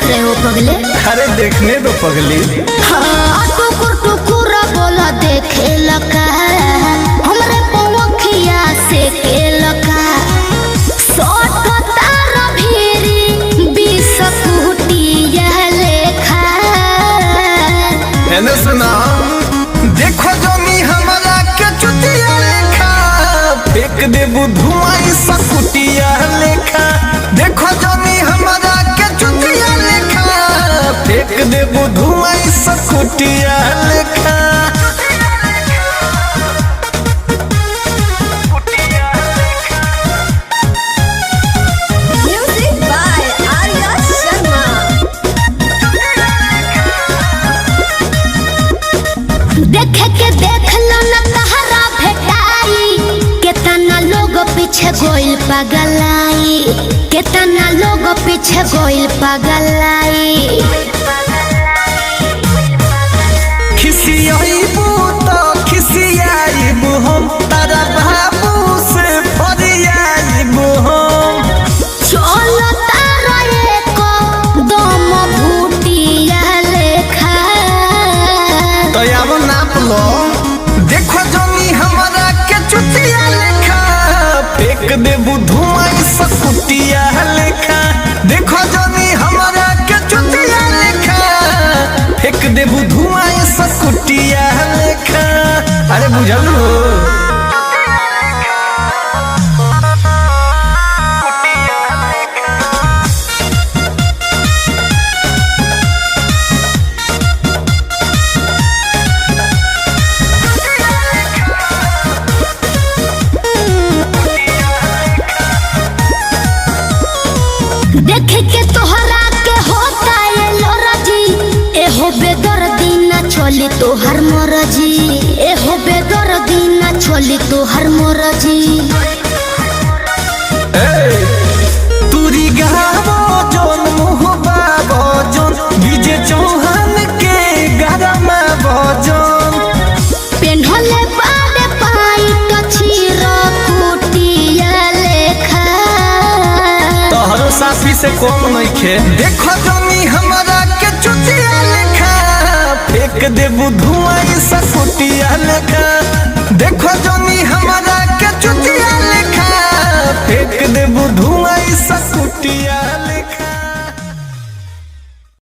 रहे हो पगले? अरे देखने दो पगली। हाँ टुकुर टुकुर बोला देखे लका हमरे पवखिया से के लका सोट तार भीरी बीस कुटिया लेखा। एने सुना देखो जोनी हमारा के चुतिया लेखा फेंक देबू धुआं सकुटिया लेखा। देखो जोनी हमारा के चुतिया लेखा फेंक देबू धुआं सकुटिया लेखा। Music by Arya Sharma. देखे के देख लो न तहरा भेटाई केतना लोग पीछे गोइल पगलाई केतना लोग पीछे गोइल पगलाई। खिसियाइबू तो खिसियाइबू हम तारा बाबू से फरियाइबू हम। चलो तारा एको दम भूटिया लेखा। तो अब नाप लो देखो जोनी हमारा के चुतिया लेखा फेंक देबू धुआं सकुटिया लेखा। देखो जोनी हमारा के चुतिया लेखा फेंक देबू धुआं सकुटिया लेखा। अरे बुझल हो देख के तोहरा के होता ये लोरजी एहो बेदर्दी ना छोली तोहर मोरजी एहो बेदर्दी ना छोली तोहर मोरजी। तुरी गावो जोन मुँह बाबो जोन विजय चौहान के गरमा भोजन। पेन्हले बाड़े पाई कछीरा कुटिया लेखा। तोहरो साफी से कम नइखे। देखो जोनी हमारा के चुतिया लेखा फेंक देबू धुआं सकुटिया लेखा। देखो जोनी हमारा के चुतिया लेखा फेंक देबू धुआं सकुटिया लेखा।